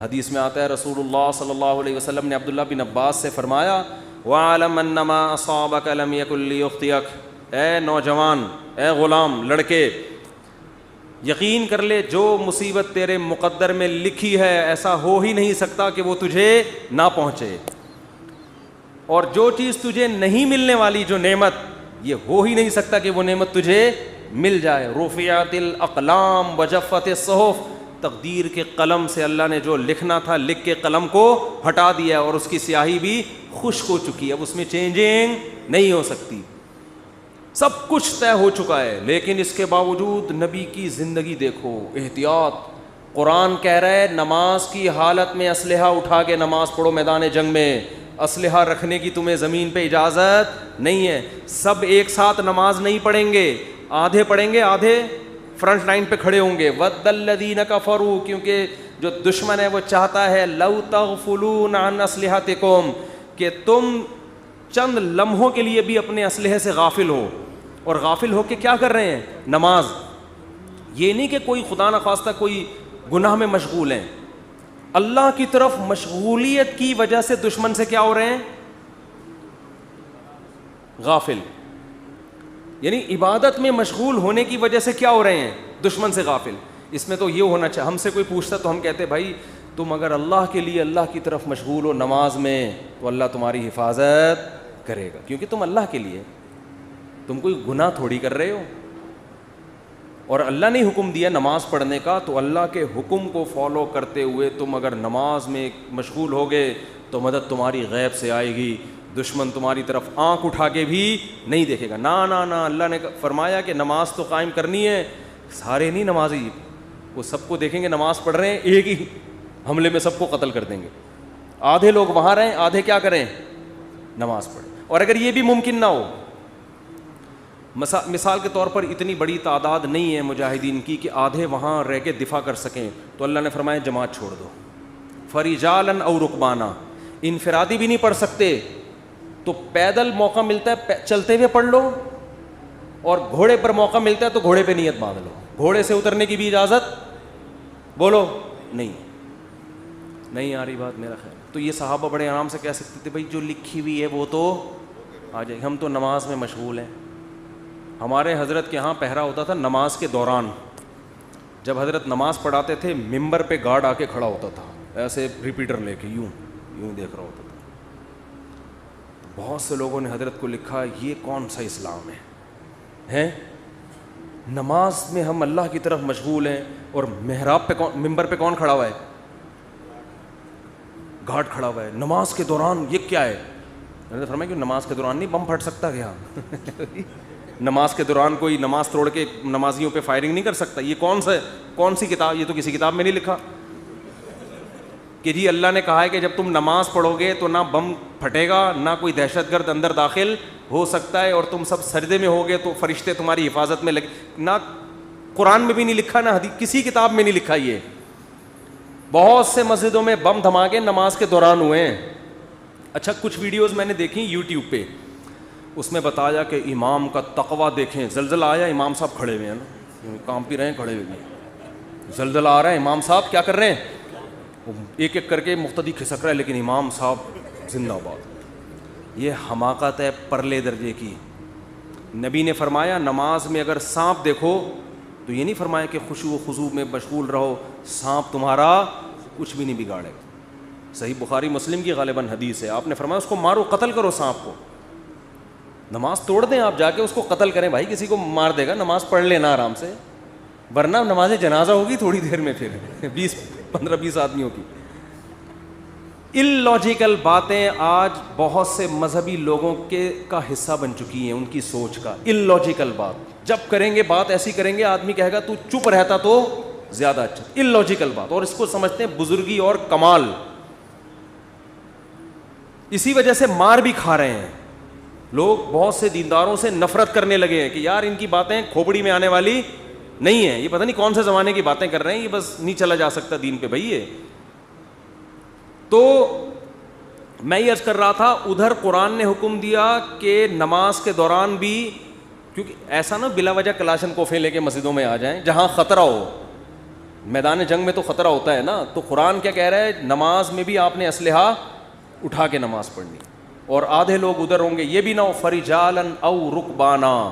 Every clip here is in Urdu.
حدیث میں آتا ہے رسول اللہ صلی اللہ علیہ وسلم نے عبداللہ بن عباس سے فرمایا وَعَلَمْ أَنَّمَا أَصَابَكَ لَمْ يَكُنْ لِيُخْطِئَكَ، اے نوجوان، اے غلام، لڑکے، یقین کر لے جو مصیبت تیرے مقدر میں لکھی ہے ایسا ہو ہی نہیں سکتا کہ وہ تجھے نہ پہنچے، اور جو چیز تجھے نہیں ملنے والی، جو نعمت، یہ ہو ہی نہیں سکتا کہ وہ نعمت تجھے مل جائے۔ رُفِعَتِ الْأَقْلَامُ وَجَفَّتِ الصُّحُفُ، تقدیر کے قلم سے اللہ نے جو لکھنا تھا لکھ کے قلم کو ہٹا دیا اور اس کی سیاہی بھی خشک ہو چکی ہے، اب اس میں چینجنگ نہیں ہو سکتی، سب کچھ طے ہو چکا ہے۔ لیکن اس کے باوجود نبی کی زندگی دیکھو، احتیاط۔ قرآن کہہ رہا ہے نماز کی حالت میں اسلحہ اٹھا کے نماز پڑھو، میدان جنگ میں اسلحہ رکھنے کی تمہیں زمین پہ اجازت نہیں ہے۔ سب ایک ساتھ نماز نہیں پڑھیں گے، آدھے پڑھیں گے، آدھے فرنٹ لائن پہ کھڑے ہوں گے۔ وَدَّ الَّذِينَ كَفَرُوا، کیونکہ جو دشمن ہے وہ چاہتا ہے لَوْ تَغْفُلُونَ عَنْ أَسْلِحَتِكُمْ، کہ تم چند لمحوں کے لیے بھی اپنے اسلحے سے غافل ہو، اور غافل ہو کے کیا کر رہے ہیں؟ نماز۔ یہ نہیں کہ کوئی خدا نخواستہ کوئی گناہ میں مشغول ہیں، اللہ کی طرف مشغولیت کی وجہ سے دشمن سے کیا ہو رہے ہیں؟ غافل۔ یعنی عبادت میں مشغول ہونے کی وجہ سے کیا ہو رہے ہیں؟ دشمن سے غافل۔ اس میں تو یہ ہونا چاہیے، ہم سے کوئی پوچھتا تو ہم کہتے بھائی تم اگر اللہ کے لیے اللہ کی طرف مشغول ہو نماز میں تو اللہ تمہاری حفاظت کرے گا، کیونکہ تم اللہ کے لیے، تم کوئی گناہ تھوڑی کر رہے ہو، اور اللہ نے حکم دیا نماز پڑھنے کا، تو اللہ کے حکم کو فالو کرتے ہوئے تم اگر نماز میں مشغول ہوگے تو مدد تمہاری غیب سے آئے گی، دشمن تمہاری طرف آنکھ اٹھا کے بھی نہیں دیکھے گا۔ نا اللہ نے فرمایا کہ نماز تو قائم کرنی ہے، سارے نہیں نمازی، وہ سب کو دیکھیں گے نماز پڑھ رہے ہیں، ایک ہی حملے میں سب کو قتل کر دیں گے۔ آدھے لوگ وہاں رہیں، آدھے کیا کریں؟ نماز پڑھیں۔ اور اگر یہ بھی ممکن نہ ہو، مثال کے طور پر اتنی بڑی تعداد نہیں ہے مجاہدین کی کہ آدھے وہاں رہ کے دفاع کر سکیں، تو اللہ نے فرمایا جماعت چھوڑ دو، فرجالاً او رکبانا، انفرادی بھی نہیں پڑھ سکتے تو پیدل موقع ملتا ہے چلتے ہوئے پڑھ لو، اور گھوڑے پر موقع ملتا ہے تو گھوڑے پہ نیت باندھ لو۔ گھوڑے سے اترنے کی بھی اجازت بولو نہیں آ رہی بات میرا خیال۔ تو یہ صحابہ بڑے آرام سے کہہ سکتے تھے بھائی جو لکھی ہوئی ہے وہ تو آ جائے، ہم تو نماز میں مشغول ہیں۔ ہمارے حضرت کے ہاں پہرا ہوتا تھا نماز کے دوران، جب حضرت نماز پڑھاتے تھے ممبر پہ گارڈ آ کے کھڑا ہوتا تھا، ایسے ریپیٹر لے کے یوں دیکھ رہا ہوتا تھا۔ بہت سے لوگوں نے حضرت کو لکھا یہ کون سا اسلام ہے؟ نماز میں ہم اللہ کی طرف مشغول ہیں، اور محراب پہ ممبر پہ کون کھڑا ہوا ہے؟ گارڈ کھڑا ہوا ہے نماز کے دوران۔ یہ کیا ہے؟ میں نے فرمایا کہ نماز کے دوران نہیں بم پھٹ سکتا کیا؟ نماز کے دوران کوئی نماز توڑ کے نمازیوں پہ فائرنگ نہیں کر سکتا۔ یہ کون سی کتاب؟ یہ تو کسی کتاب میں نہیں لکھا کہ جی اللہ نے کہا ہے کہ جب تم نماز پڑھو گے تو نہ بم پھٹے گا، نہ کوئی دہشت گرد اندر داخل ہو سکتا ہے، اور تم سب سجدے میں ہوگے تو فرشتے تمہاری حفاظت میں لگے۔ نہ قرآن میں بھی نہیں لکھا، نہ حدیث کسی کتاب میں نہیں لکھا۔ یہ بہت سے مسجدوں میں بم دھماکے نماز کے دوران ہوئے ہیں۔ اچھا کچھ ویڈیوز میں نے دیکھی یوٹیوب پہ، اس میں بتایا کہ امام کا تقویٰ دیکھیں، زلزلہ آیا امام صاحب کھڑے ہوئے ہیں نا، کام پی رہے ہیں کھڑے ہوئے، زلزلہ آ رہا ہے امام صاحب کیا کر رہے ہیں؟ ایک ایک کر کے مقتدی کھسک رہا ہے، لیکن امام صاحب زندہ باد۔ یہ حماقت ہے پرلے درجے کی۔ نبی نے فرمایا نماز میں اگر سانپ دیکھو تو یہ نہیں فرمایا کہ خشوع و خضوع میں مشغول رہو، سانپ تمہارا کچھ بھی نہیں بگاڑے گا۔ صحیح بخاری مسلم کی غالباً حدیث ہے، آپ نے فرمایا اس کو مارو، قتل کرو سانپ کو۔ نماز توڑ دیں آپ جا کے، اس کو قتل کریں، بھائی کسی کو مار دے گا، نماز پڑھ لینا آرام سے، ورنہ نماز جنازہ ہوگی تھوڑی دیر میں، پھر 15-20 آدمیوں کی۔ اللاجیکل باتیں آج بہت سے مذہبی لوگوں کا حصہ بن چکی ہیں، ان کی سوچ کا۔ اللاجیکل بات جب کریں گے، بات ایسی کریں گے، آدمی کہے گا تو چپ رہتا تو زیادہ اچھا۔ اللاجیکل بات، اور اس کو سمجھتے ہیں بزرگی اور کمال، اسی وجہ سے مار بھی کھا رہے ہیں لوگ۔ بہت سے دینداروں سے نفرت کرنے لگے ہیں کہ یار ان کی باتیں کھوپڑی میں آنے والی نہیں ہیں، یہ پتہ نہیں کون سے زمانے کی باتیں کر رہے ہیں، یہ بس نہیں چلا جا سکتا دین پہ بھائی۔ یہ تو میں یہ عرض کر رہا تھا، ادھر قرآن نے حکم دیا کہ نماز کے دوران بھی، کیونکہ ایسا نہ بلا وجہ کلاشن کوفیں لے کے مسجدوں میں آ جائیں جہاں خطرہ ہو، میدان جنگ میں تو خطرہ ہوتا ہے نا. تو قرآن کیا کہہ رہا ہے, نماز میں بھی آپ نے اسلحہ اٹھا کے نماز پڑھنی. اور آدھے لوگ ادھر ہوں گے, یہ بھی نہ ہو فرجالن او رکبانا,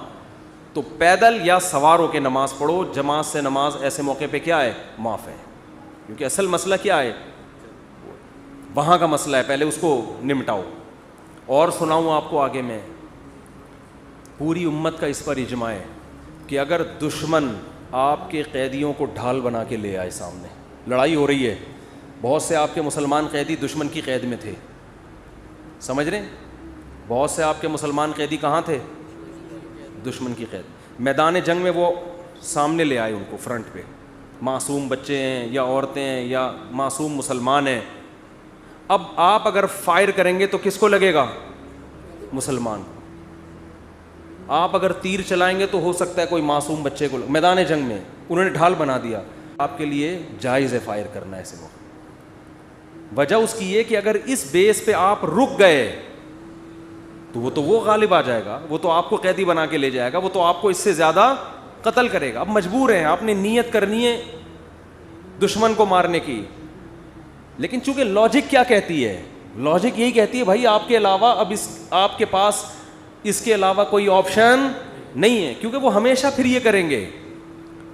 تو پیدل یا سوار ہو کے نماز پڑھو. جماعت سے نماز ایسے موقع پہ کیا ہے, معاف ہے. کیونکہ اصل مسئلہ کیا ہے, وہاں کا مسئلہ ہے, پہلے اس کو نمٹاؤ. اور سناؤں آپ کو آگے میں, پوری امت کا اس پر اجماع ہے کہ اگر دشمن آپ کے قیدیوں کو ڈھال بنا کے لے آئے سامنے, لڑائی ہو رہی ہے, بہت سے آپ کے مسلمان قیدی دشمن کی قید میں تھے, سمجھ رہے ہیں, بہت سے آپ کے مسلمان قیدی کہاں تھے, دشمن کی قید. میدان جنگ میں وہ سامنے لے آئے ان کو فرنٹ پہ, معصوم بچے ہیں یا عورتیں ہیں یا معصوم مسلمان ہیں. اب آپ اگر فائر کریں گے تو کس کو لگے گا, مسلمان. آپ اگر تیر چلائیں گے تو ہو سکتا ہے کوئی معصوم بچے کو. میدان جنگ میں انہوں نے ڈھال بنا دیا, آپ کے لیے جائز ہے فائر کرنا ایسے موقع. وجہ اس کی یہ کہ اگر اس بیس پہ آپ رک گئے تو وہ غالب آ جائے گا, وہ تو آپ کو قیدی بنا کے لے جائے گا, وہ تو آپ کو اس سے زیادہ قتل کرے گا. اب مجبور ہیں, آپ نے نیت کرنی ہے دشمن کو مارنے کی, لیکن چونکہ لاجک کیا کہتی ہے, لاجک یہی کہتی ہے بھائی آپ کے علاوہ اب آپ کے پاس اس کے علاوہ کوئی آپشن نہیں ہے, کیونکہ وہ ہمیشہ پھر یہ کریں گے.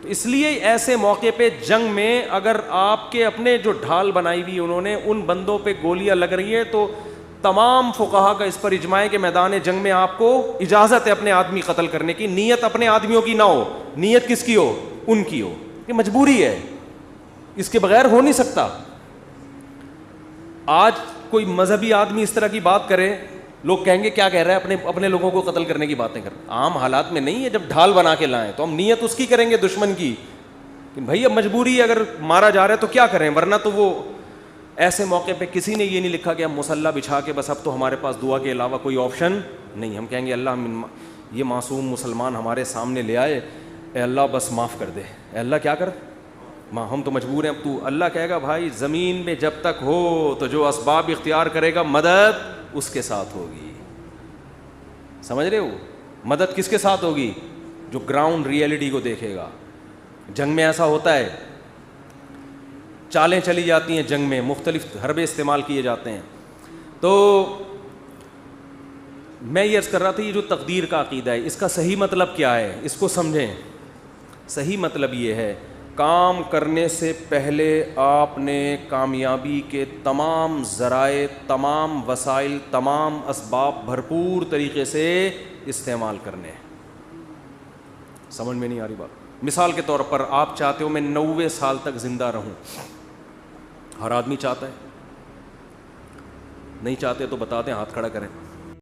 تو اس لیے ایسے موقع پہ جنگ میں اگر آپ کے اپنے جو ڈھال بنائی ہوئی انہوں نے ان بندوں پہ گولیاں لگ رہی ہیں, تو تمام فقہا کا اس پر اجماع ہے کہ میدان جنگ میں آپ کو اجازت ہے اپنے آدمی قتل کرنے کی. نیت اپنے آدمیوں کی نہ ہو, نیت کس کی ہو, ان کی ہو. یہ مجبوری ہے, اس کے بغیر ہو نہیں سکتا. آج کوئی مذہبی آدمی اس طرح کی بات کرے, لوگ کہیں گے کیا کہہ رہا ہے, اپنے لوگوں کو قتل کرنے کی باتیں کر. عام حالات میں نہیں ہے, جب ڈھال بنا کے لائیں تو ہم نیت اس کی کریں گے دشمن کی, کہ بھائی اب مجبوری ہے, اگر مارا جا رہا ہے تو کیا کریں, ورنہ تو وہ ایسے موقع پہ کسی نے یہ نہیں لکھا کہ ہم مسلح بچھا کے بس اب تو ہمارے پاس دعا کے علاوہ کوئی آپشن نہیں. ہم کہیں گے اللہ یہ معصوم مسلمان ہمارے سامنے لے آئے, اے اللہ بس معاف کر دے, اے اللہ کیا کر, ہم تو مجبور ہیں. اب تو اللہ کہے گا بھائی زمین میں جب تک ہو تو جو اسباب اختیار کرے گا مدد اس کے ساتھ ہوگی. سمجھ رہے ہو, مدد کس کے ساتھ ہوگی, جو گراؤنڈ ریئلٹی کو دیکھے گا. جنگ میں ایسا ہوتا ہے, چالیں چلی جاتی ہیں جنگ میں, مختلف حربے استعمال کیے جاتے ہیں. تو میں یہ عرض کر رہا تھا, یہ جو تقدیر کا عقیدہ ہے اس کا صحیح مطلب کیا ہے, اس کو سمجھیں. صحیح مطلب یہ ہے, کام کرنے سے پہلے آپ نے کامیابی کے تمام ذرائع, تمام وسائل, تمام اسباب بھرپور طریقے سے استعمال کرنے ہیں. سمجھ میں نہیں آ رہی بات؟ مثال کے طور پر آپ چاہتے ہو میں 90 سال تک زندہ رہوں, ہر آدمی چاہتا ہے, نہیں چاہتے تو بتا دیں, ہاتھ کھڑا کریں.